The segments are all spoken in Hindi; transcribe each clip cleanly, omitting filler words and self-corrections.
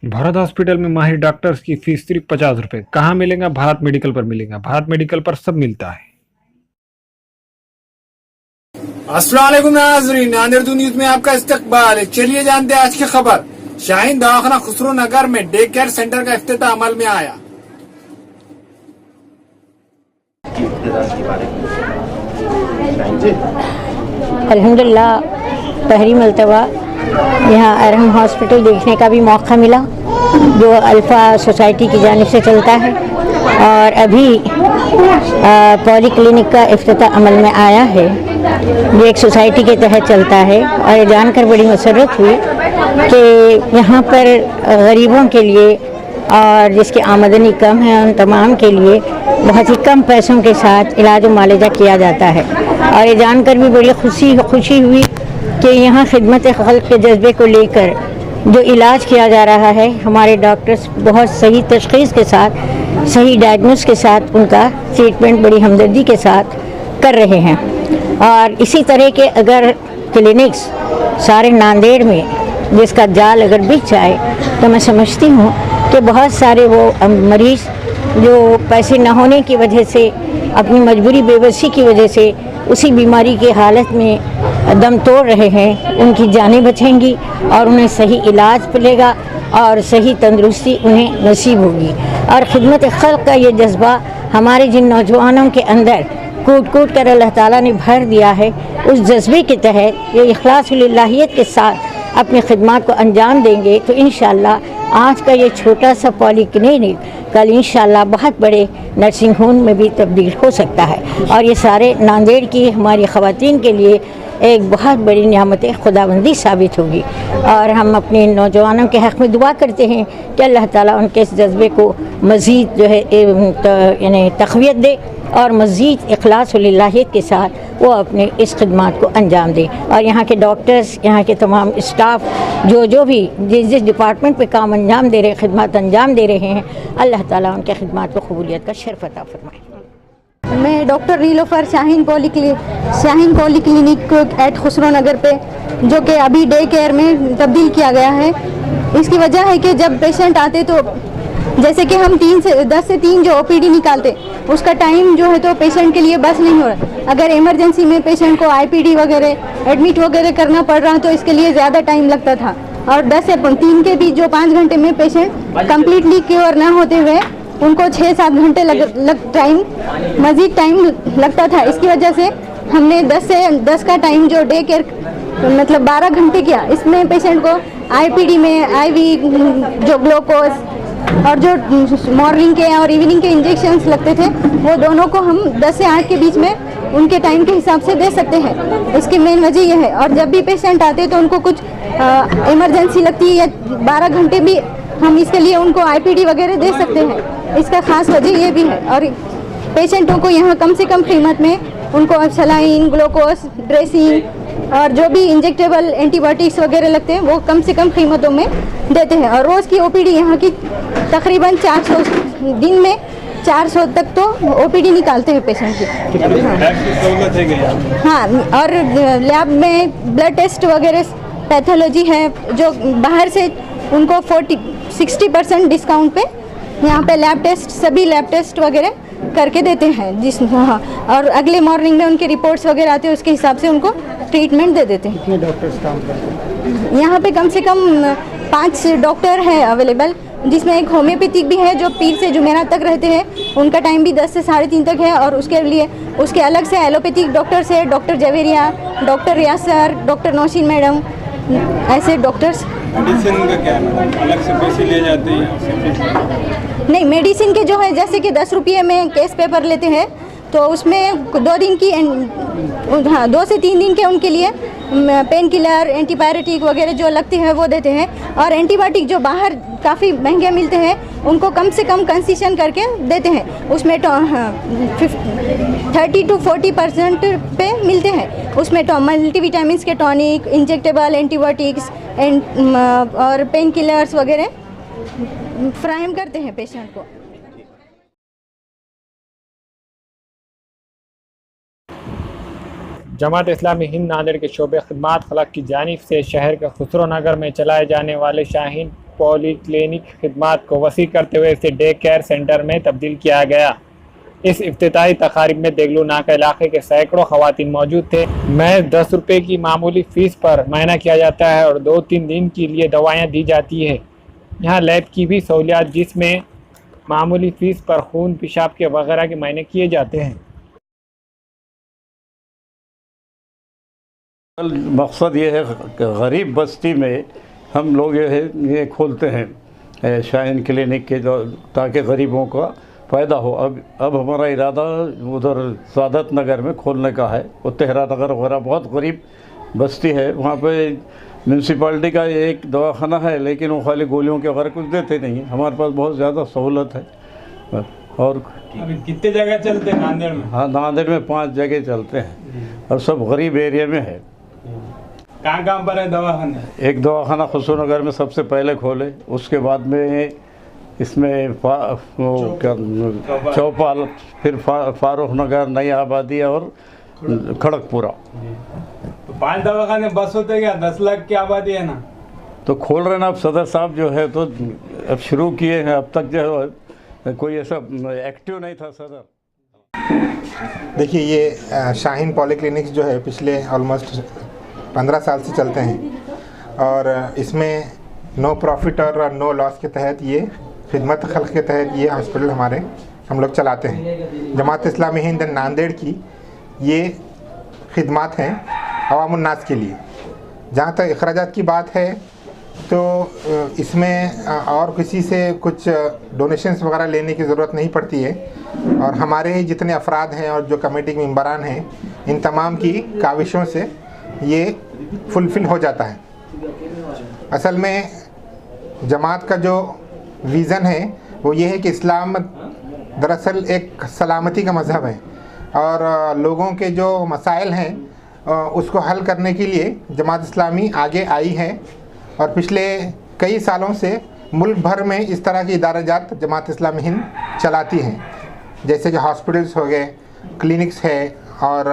भारत हॉस्पिटल में माहिर डॉक्टर्स की फीस सिर्फ 50 रुपए। कहाँ मिलेगा? भारत मेडिकल पर मिलेगा। भारत मेडिकल पर सब मिलता है। अस्सलाम वालेकुम नाज़रीन, नादिर न्यूज में आपका इस्तकबाल है। चलिए जानते हैं आज की खबर। शाहीन दवाखाना खुसरो नगर में डे केयर सेंटर का इफ्तिताह अमल में आया। अल्हम्दुलिल्लाह पहली मरतबा यहाँ अरहम हॉस्पिटल देखने का भी मौका मिला, जो अल्फ़ा सोसाइटी की जानिब से चलता है, और अभी पॉली क्लिनिक का इफ्तिताह अमल में आया है। ये एक सोसाइटी के तहत चलता है और ये जानकर बड़ी मसरत हुई कि यहाँ पर गरीबों के लिए और जिसकी आमदनी कम है उन तमाम के लिए बहुत ही कम पैसों के साथ इलाज व मुआलजा किया जाता है। और ये जानकर भी बड़ी खुशी हुई कि यहाँ खिदमत खल्क़ के जज्बे को लेकर जो इलाज किया जा रहा है, हमारे डॉक्टर्स बहुत सही तशख़ीस के साथ, सही डायग्नोस के साथ उनका ट्रीटमेंट बड़ी हमदर्दी के साथ कर रहे हैं। और इसी तरह के अगर क्लिनिक्स सारे नांदेड़ में जिसका जाल अगर बिछ जाए तो मैं समझती हूँ कि बहुत सारे वो मरीज़ जो पैसे न होने की वजह से, अपनी मजबूरी बेबसी की वजह से उसी बीमारी की हालत में दम तोड़ रहे हैं, उनकी जानें बचेंगी और उन्हें सही इलाज मिलेगा और सही तंदुरुस्ती उन्हें नसीब होगी। और खिदमत खल्क़ का ये जज्बा हमारे जिन नौजवानों के अंदर कूट कूट कर अल्लाह ताला ने भर दिया है, उस जज्बे के तहत ये इखलास लिल्लाहियत के साथ अपनी खिदमत को अंजाम देंगे तो इंशाअल्लाह आज का ये छोटा सा पॉली क्लिनिक कल इंशाअल्लाह बहुत बड़े नर्सिंग होम में भी तब्दील हो सकता है। और ये सारे नांदेड़ की हमारी ख़वातीन के लिए एक बहुत बड़ी नियामत खुदाबंदी साबित होगी। और हम अपने नौजवानों के हक़ में दुआ करते हैं कि अल्लाह ताला उनके इस जज्बे को मज़ीद जो है यानी तक़वियत दे और मज़ीद इखलास व लिल्लाहियत के साथ वो अपने इस खिदमत को अंजाम दें। और यहाँ के डॉक्टर्स, यहाँ के तमाम स्टाफ जो भी जिस डिपार्टमेंट पे काम अंजाम दे रहे, खिदमत अंजाम दे रहे हैं, अल्लाह ताला उनके खिदमत को कबूलियत का शर्फ़ अता फरमाए। मैं doctor Nilofer Shaheen poly clinic at Khusro Nagar पे, जो कि अभी डे केयर में तब्दील किया गया है। इसकी वजह है कि जब पेशेंट आते तो जैसे कि हम 10 से 3 जो ओपीडी निकालते, उसका टाइम जो है तो पेशेंट के लिए बस नहीं हो रहा। अगर इमरजेंसी में पेशेंट को आईपीडी वगैरह एडमिट वगैरह करना पड़ रहा तो इसके लिए ज़्यादा टाइम लगता था। और 10 से 3 के बीच जो 5 घंटे में पेशेंट कम्प्लीटली क्योर ना होते हुए उनको 6-7 घंटे मज़ीद टाइम लगता था। इसकी वजह से हमने 10 का टाइम जो डे केयर मतलब 12 घंटे किया। इसमें पेशेंट को आईपीडी में आईवी जो ग्लूकोज और जो मॉर्निंग के और इवनिंग के इंजेक्शंस लगते थे, वो दोनों को हम 10 से 8 के बीच में उनके टाइम के हिसाब से दे सकते हैं। इसकी मेन वजह यह है। और जब भी पेशेंट आते हैं तो उनको कुछ इमरजेंसी लगती है या 12 घंटे भी हम इसके लिए उनको आईपीडी वगैरह दे सकते हैं। इसका ख़ास वजह ये भी है। और पेशेंटों को यहाँ कम से कम कीमत में उनको सलाइन, ग्लूकोज, ड्रेसिंग और जो भी इंजेक्टेबल एंटीबायोटिक्स वगैरह लगते हैं वो कम से कम कीमतों में देते हैं। और रोज़ की ओपीडी यहाँ की तकरीबन 400 दिन में 400 तक तो ओपीडी निकालते हैं पेशेंट की। हाँ, और लैब में ब्लड टेस्ट वगैरह पैथोलॉजी है, जो बाहर से उनको 60% डिस्काउंट पे यहाँ पे लैब टेस्ट, सभी लैब टेस्ट वगैरह करके देते हैं। हाँ, और अगले मॉर्निंग में उनके रिपोर्ट्स वगैरह आते हैं, उसके हिसाब से उनको ट्रीटमेंट दे देते हैं। कितने डॉक्टर्स काम करते हैं? यहाँ पे कम से कम 5 डॉक्टर हैं अवेलेबल, जिसमें एक होम्योपैथिक भी है जो पीर से जुमेरात तक रहते हैं, उनका टाइम भी 10 से 3:30 तक है। और उसके अलग से एलोपैथिक डॉक्टर्स है, डॉक्टर जवेरिया, डॉक्टर रियाज सर, डॉक्टर नौशीन मैडम, ऐसे डॉक्टर्स। मेडिसिन का क्या है, अलग से पैसे लिए जाते हैं? नहीं, मेडिसिन के जो है जैसे कि 10 रुपये में केस पेपर लेते हैं, तो उसमें 2 दिन की 2 से 3 दिन के उनके लिए पेन किलर, एंटीबायोटिक वगैरह जो लगते हैं वो देते हैं। और एंटीबायोटिक जो बाहर काफ़ी महंगे मिलते हैं उनको कम से कम कंसेशन करके देते हैं। उसमें 30 to 40% पे मिलते हैं। उसमें मल्टीविटामिन्स के टॉनिक, इंजेक्टेबल एंटीबायोटिक्स और पेन किलर्स वगैरह फ्राहम करते हैं पेशेंट को। जमात इस्लामी हिंद नांदेड़ के शोबे खिदमत खलक की जानिब से शहर के खुसरो नगर में चलाए जाने वाले शाहीन पॉलीक्लिनिक खिदमात को वसी करते हुए इसे डे केयर सेंटर में तब्दील किया गया। इस इफ्तिताही तकारीब में देगलू नाका इलाके के सैकड़ों खवातीन मौजूद थे। मैं 10 रुपये की मामूली फ़ीस पर मुआयना किया जाता है और 2-3 दिन के लिए दवाएं दी जाती है। यहाँ लैब की भी सहूलियात जिसमें मामूली फ़ीस पर खून, पेशाब के वगैरह के मायने किए जाते हैं। मकसद ये है कि गरीब बस्ती में हम लोग ये खोलते हैं शाहीन क्लिनिक के, जो ताकि गरीबों का फ़ायदा हो। अब हमारा इरादा उधर सादत नगर में खोलने का है। वो तेहरा नगर वगैरह बहुत गरीब बस्ती है, वहाँ पे म्यूनसिपाल्टी का एक दवाखाना है, लेकिन वो खाली गोलियों के वगैरह कुछ देते नहीं। हमारे पास बहुत ज़्यादा सहूलत है। और अभी कितने जगह चलते हैं नांदेड़ में? हाँ, नांदेड़ में 5 जगह चलते हैं और सब गरीब एरिया में है। कहाँ पर है दवाखाने? एक दवाखाना खुसरो नगर में सबसे पहले खोले, उसके बाद में इसमें चौपाल, फिर फारूक नगर, नई आबादी और खड़गपुरा। तो 5 दवाखाने बस होते क्या? 10 लाख की आबादी है ना, तो खोल रहे ना। अब सदर साहब जो है तो अब शुरू किए हैं, अब तक जो है कोई ऐसा एक्टिव नहीं था सदर। देखिए, ये शाहीन पॉलीक्लिनिक्स जो है पिछले ऑलमोस्ट 15 साल से चलते हैं और इसमें नो प्रॉफिट और नो लॉस के तहत, ये खिदमत खल्क के तहत ये हॉस्पिटल हम लोग चलाते हैं। जमात इस्लामी हिंद नांदेड़ की ये खिदमत हैं अवामुन नास के लिए। जहाँ तक अखराजात की बात है तो इसमें और किसी से कुछ डोनेशंस वगैरह लेने की ज़रूरत नहीं पड़ती है और हमारे ही जितने अफराद हैं और जो कमेटी के मेंबरान हैं, इन तमाम की काविशों से ये फुलफ़िल हो जाता है। असल में जमात का जो विज़न है वो ये है कि इस्लाम दरअसल एक सलामती का मज़हब है और लोगों के जो मसाइल हैं उसको हल करने के लिए जमात इस्लामी आगे आई है और पिछले कई सालों से मुल्क भर में इस तरह की इदाराजात जमात इस्लामी हिंद चलाती हैं, जैसे कि हॉस्पिटल्स हो गए, क्लिनिक्स है और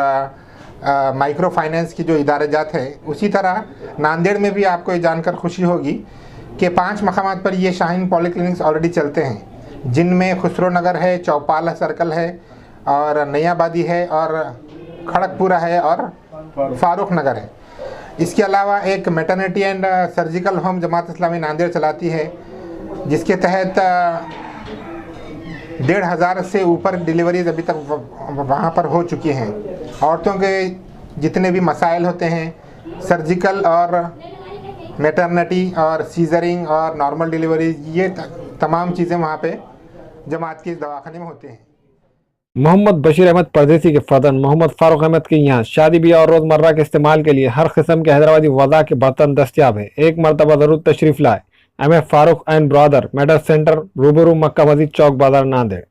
माइक्रो फाइनेंस की जो इदाराजात है। उसी तरह नांदेड़ में भी आपको ये जानकर खुशी होगी कि 5 मकामात पर ये शाहीन पॉलीक्लिनिक्स ऑलरेडी चलते हैं, जिनमें खुसरो नगर है, चौपाल सर्कल है और नई आबादी है और खड़गपुरा है और फारूक नगर है। इसके अलावा एक maternity and surgical home Jamaat Islami Nanded चलाती है, जिसके तहत 1,500 से ऊपर डिलीवरीज अभी तक वहाँ पर हो चुकी हैं। औरतों के जितने भी मसाइल होते हैं, सर्जिकल और मैटरनिटी और सीजरिंग और नॉर्मल डिलीवरीज, ये तमाम चीज़ें वहाँ पे जमात के दवाखाने में होते हैं। मोहम्मद बशीर अहमद परदेसी के फदन मोहम्मद फारूक अहमद के यहाँ शादी ब्याह और रोज़मर्रा के इस्तेमाल के लिए हर किस्म के हैदराबादी वज़ा के बर्तन दस्तियाब है। एक मरतबा ज़रूर तशरीफ़ लाए। M Farooq and brother medal centre, रूबरू मक्का मस्जिद चौक बाजार नांदेड़।